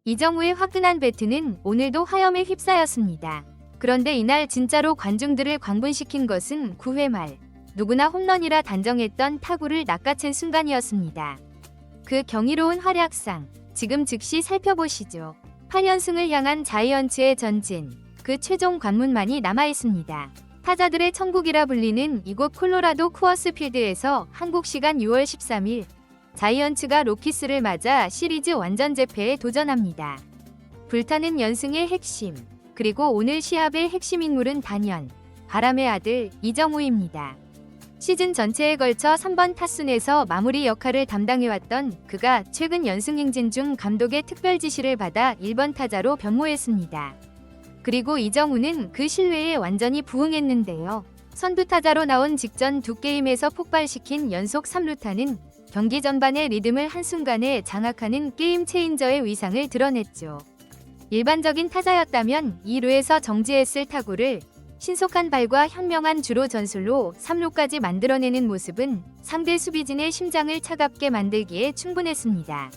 이정우의 화끈한 배트는 오늘도 화염에 휩싸였습니다. 그런데 이날 진짜로 관중들을 광분시킨 것은 9회 말 누구나 홈런이라 단정했던 타구를 낚아챈 순간이었습니다. 그 경이로운 활약상 지금 즉시 살펴보시죠. 8연승을 향한 자이언츠의 전진, 그 최종 관문만이 남아있습니다. 타자들의 천국이라 불리는 이곳 콜로라도 쿠어스 필드에서 한국 시간 6월 13일 자이언츠가 로키스를 맞아 시리즈 완전 재패에 도전합니다. 불타는 연승의 핵심, 그리고 오늘 시합의 핵심 인물은 단연 바람의 아들 이정우입니다. 시즌 전체에 걸쳐 3번 타순에서 마무리 역할을 담당해왔던 그가 최근 연승 행진 중 감독의 특별 지시를 받아 1번 타자로 변모했습니다. 그리고 이정우는 그 신뢰에 완전히 부응했는데요. 선두 타자로 나온 직전 두 게임에서 폭발시킨 연속 3루타는 경기 전반의 리듬을 한순간에 장악하는 게임 체인저의 위상을 드러냈죠. 일반적인 타자였다면 2루에서 정지했을 타구를 신속한 발과 현명한 주로 전술로 3루까지 만들어내는 모습은 상대 수비진의 심장을 차갑게 만들기에 충분했습니다.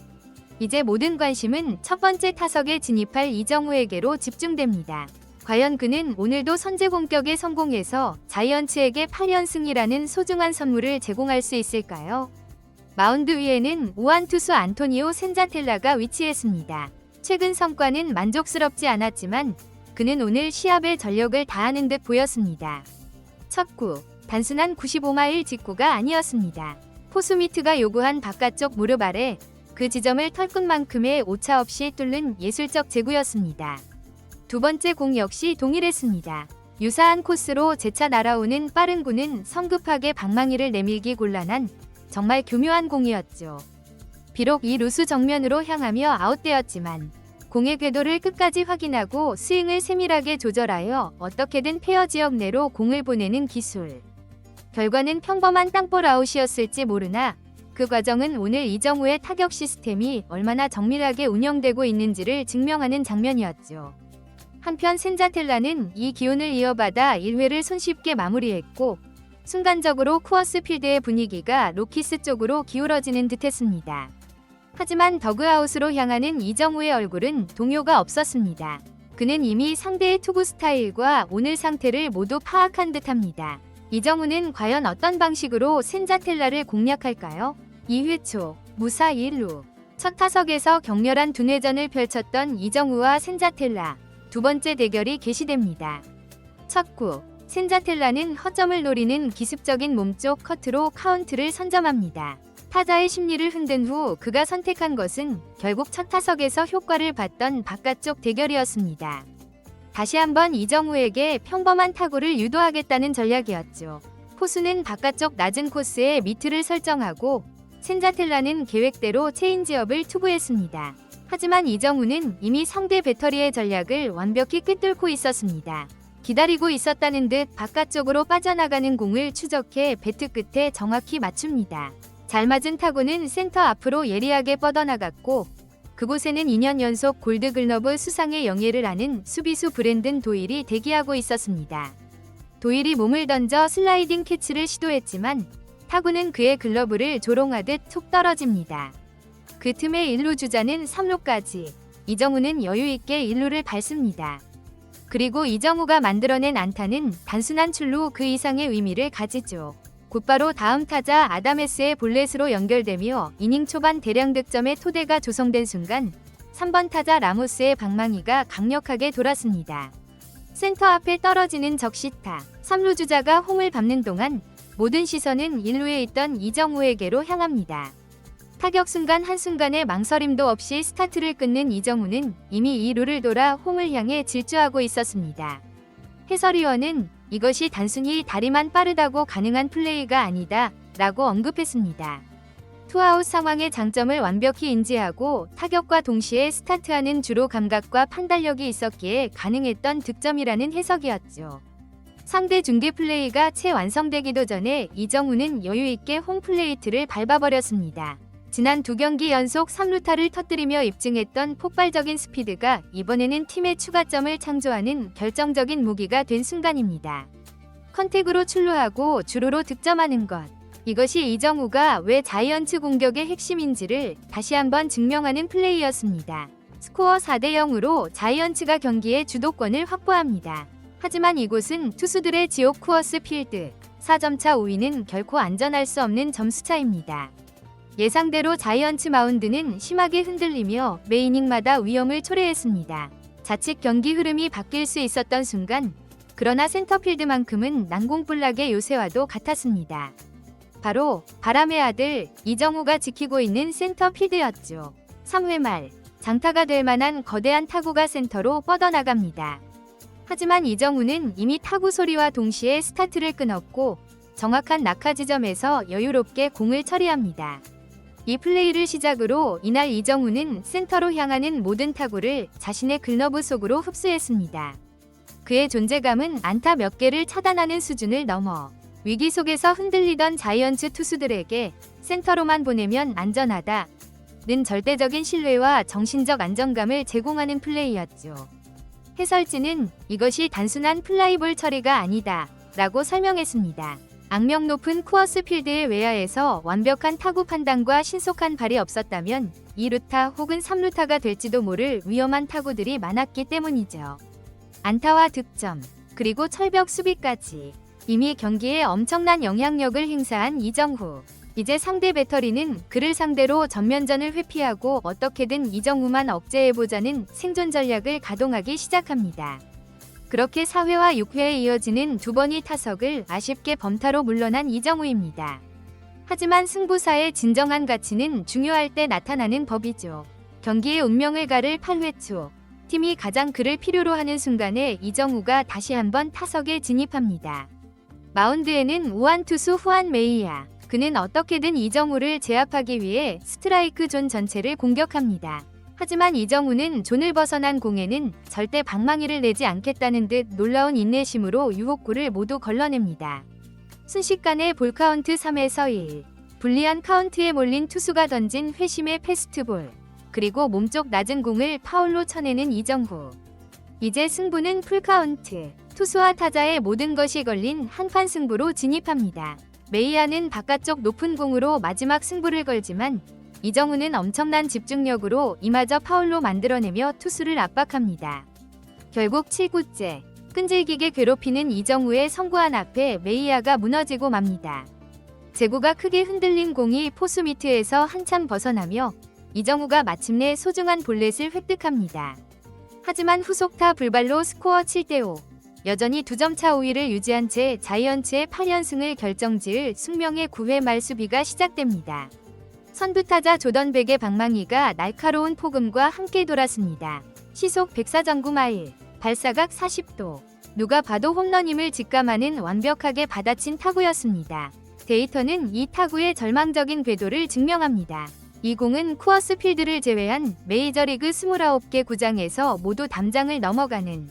이제 모든 관심은 첫 번째 타석에 진입할 이정우에게로 집중됩니다. 과연 그는 오늘도 선제 공격에 성공해서 자이언츠에게 8연승이라는 소중한 선물을 제공할 수 있을까요? 마운드 위에는 우완 투수 안토니오 센자텔라가 위치했습니다. 최근 성과는 만족스럽지 않았지만 그는 오늘 시합에 전력을 다하는 듯 보였습니다. 첫 구, 단순한 95마일 직구가 아니었습니다. 포수 미트가 요구한 바깥쪽 무릎 아래 그 지점을 털끝만큼의 오차 없이 뚫는 예술적 제구였습니다. 두 번째 공 역시 동일했습니다. 유사한 코스로 재차 날아오는 빠른 구는 성급하게 방망이를 내밀기 곤란한 정말 교묘한 공이었죠. 비록 이 루수 정면으로 향하며 아웃되었지만 공의 궤도를 끝까지 확인하고 스윙을 세밀하게 조절하여 어떻게든 페어 지역 내로 공을 보내는 기술. 결과는 평범한 땅볼 아웃이었을지 모르나 그 과정은 오늘 이정우의 타격 시스템이 얼마나 정밀하게 운영되고 있는지를 증명하는 장면이었죠. 한편 센자텔라는 이 기운을 이어받아 1회를 손쉽게 마무리했고 순간적으로 쿠어스 필드의 분위기가 로키스 쪽으로 기울어지는 듯했습니다. 하지만 더그아웃으로 향하는 이정우의 얼굴은 동요가 없었습니다. 그는 이미 상대의 투구 스타일과 오늘 상태를 모두 파악한 듯합니다. 이정우는 과연 어떤 방식으로 센자텔라를 공략할까요? 2회 초, 무사 1루. 첫 타석에서 격렬한 두뇌전을 펼쳤던 이정우와 센자텔라. 두 번째 대결이 개시됩니다. 첫 구, 센자텔라는 허점을 노리는 기습적인 몸쪽 커트로 카운트를 선점합니다. 타자의 심리를 흔든 후 그가 선택한 것은 결국 첫 타석에서 효과를 봤던 바깥쪽 대결이었습니다. 다시 한번 이정우에게 평범한 타구를 유도하겠다는 전략이었죠. 포수는 바깥쪽 낮은 코스에 미트를 설정하고 센자텔라는 계획대로 체인지업을 투구했습니다. 하지만 이정우는 이미 상대 배터리의 전략을 완벽히 꿰뚫고 있었습니다. 기다리고 있었다는 듯 바깥쪽으로 빠져나가는 공을 추적해 배트 끝에 정확히 맞춥니다. 잘 맞은 타구는 센터 앞으로 예리하게 뻗어나갔고 그곳에는 2년 연속 골드글러브 수상의 영예를 아는 수비수 브랜든 도일이 대기하고 있었습니다. 도일이 몸을 던져 슬라이딩 캐치를 시도했지만 타구는 그의 글러브를 조롱하듯 툭 떨어집니다. 그 틈에 1루 주자는 3루까지. 이정우는 여유있게 1루를 밟습니다. 그리고 이정우가 만들어낸 안타는 단순한 출루 그 이상의 의미를 가지죠. 곧바로 다음 타자 아다메스의 볼넷으로 연결되며 이닝 초반 대량 득점의 토대가 조성된 순간 3번 타자 라모스의 방망이가 강력하게 돌았습니다. 센터 앞에 떨어지는 적시타. 3루 주자가 홈을 밟는 동안 모든 시선은 1루에 있던 이정우에게로 향합니다. 타격 순간 한순간의 망설임도 없이 스타트를 끊는 이정우는 이미 2루를 돌아 홈을 향해 질주하고 있었습니다. 해설위원은 이것이 단순히 다리만 빠르다고 가능한 플레이가 아니다 라고 언급했습니다. 투아웃 상황의 장점을 완벽히 인지하고 타격과 동시에 스타트하는 주로 감각과 판단력이 있었기에 가능했던 득점이라는 해석이었죠. 상대 중계 플레이가 채 완성되기도 전에 이정우는 여유있게 홈플레이트를 밟아버렸습니다. 지난 두 경기 연속 3루타를 터뜨리며 입증했던 폭발적인 스피드가 이번에는 팀의 추가점을 창조하는 결정적인 무기가 된 순간입니다. 컨택으로 출루하고 주루로 득점하는 것. 이것이 이정우가 왜 자이언츠 공격의 핵심인지를 다시 한번 증명하는 플레이였습니다. 스코어 4대 0으로 자이언츠가 경기의 주도권을 확보합니다. 하지만 이곳은 투수들의 지옥 쿠어스 필드, 4점차 5위는 결코 안전할 수 없는 점수차입니다. 예상대로 자이언츠 마운드는 심하게 흔들리며 매 이닝마다 위험을 초래했습니다. 자칫 경기 흐름이 바뀔 수 있었던 순간, 그러나 센터필드만큼은 난공불락의 요새와도 같았습니다. 바로 바람의 아들 이정우가 지키고 있는 센터필드였죠. 3회 말 장타가 될 만한 거대한 타구가 센터로 뻗어나갑니다. 하지만 이정우는 이미 타구 소리와 동시에 스타트를 끊었고 정확한 낙하 지점에서 여유롭게 공을 처리합니다. 이 플레이를 시작으로 이날 이정우는 센터로 향하는 모든 타구를 자신의 글러브 속으로 흡수했습니다. 그의 존재감은 안타 몇 개를 차단하는 수준을 넘어 위기 속에서 흔들리던 자이언츠 투수들에게 센터로만 보내면 안전하다는 절대적인 신뢰와 정신적 안정감을 제공하는 플레이였죠. 해설진은 이것이 단순한 플라이볼 처리가 아니다 라고 설명했습니다. 악명 높은 쿠어스 필드의 외야에서 완벽한 타구 판단과 신속한 발이 없었다면 2루타 혹은 3루타가 될지도 모를 위험한 타구들이 많았기 때문이죠. 안타와 득점, 그리고 철벽 수비까지 이미 경기에 엄청난 영향력을 행사한 이정후. 이제 상대 배터리는 그를 상대로 전면전을 회피하고 어떻게든 이정후만 억제해보자는 생존 전략을 가동하기 시작합니다. 그렇게 4회와 6회에 이어지는 두 번의 타석을 아쉽게 범타로 물러난 이정후입니다. 하지만 승부사의 진정한 가치는 중요할 때 나타나는 법이죠. 경기의 운명을 가를 8회 초, 팀이 가장 그를 필요로 하는 순간에 이정후가 다시 한번 타석에 진입합니다. 마운드에는 우완 투수 후안 메이야. 그는 어떻게든 이정후를 제압하기 위해 스트라이크 존 전체를 공격합니다. 하지만 이정후는 존을 벗어난 공에는 절대 방망이를 내지 않겠다는 듯 놀라운 인내심으로 유혹구를 모두 걸러냅니다. 순식간에 볼카운트 3에서 1. 불리한 카운트에 몰린 투수가 던진 회심의 패스트볼. 그리고 몸쪽 낮은 공을 파울로 쳐내는 이정후. 이제 승부는 풀카운트. 투수와 타자의 모든 것이 걸린 한판 승부로 진입합니다. 메이아는 바깥쪽 높은 공으로 마지막 승부를 걸지만 이정후는 엄청난 집중력으로 이마저 파울로 만들어내며 투수를 압박합니다. 결국 7구째, 끈질기게 괴롭히는 이정후의 성구안 앞에 메이아가 무너지고 맙니다. 제구가 크게 흔들린 공이 포수 미트에서 한참 벗어나며 이정후가 마침내 소중한 볼넷을 획득합니다. 하지만 후속타 불발로 스코어 7대5, 여전히 2점차 우위를 유지한 채 자이언츠의 8연승을 결정지을 숙명의 9회 말 수비가 시작됩니다. 선두타자 조던 백의 방망이가 날카로운 폭음과 함께 돌았습니다. 시속 104.9마일, 발사각 40도. 누가 봐도 홈런임을 직감하는 완벽하게 받아친 타구였습니다. 데이터는 이 타구의 절망적인 궤도를 증명합니다. 이 공은 쿠어스 필드를 제외한 메이저리그 29개 구장에서 모두 담장을 넘어가는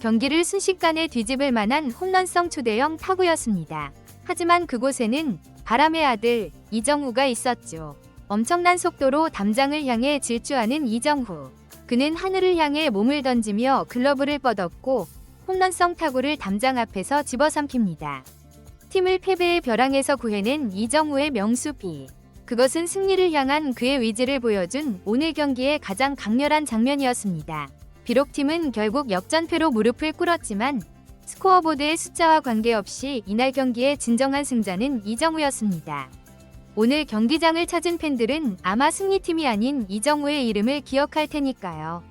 경기를 순식간에 뒤집을 만한 홈런성 초대형 타구였습니다. 하지만 그곳에는 바람의 아들 이정후가 있었죠. 엄청난 속도로 담장을 향해 질주하는 이정후. 그는 하늘을 향해 몸을 던지며 글러브를 뻗었고 홈런성 타구를 담장 앞에서 집어삼킵니다. 팀을 패배의 벼랑에서 구해낸 이정후의 명수비. 그것은 승리를 향한 그의 의지를 보여준 오늘 경기의 가장 강렬한 장면이었습니다. 비록 팀은 결국 역전패로 무릎을 꿇었지만 스코어보드의 숫자와 관계없이 이날 경기의 진정한 승자는 이정후였습니다. 오늘 경기장을 찾은 팬들은 아마 승리팀이 아닌 이정후의 이름을 기억할 테니까요.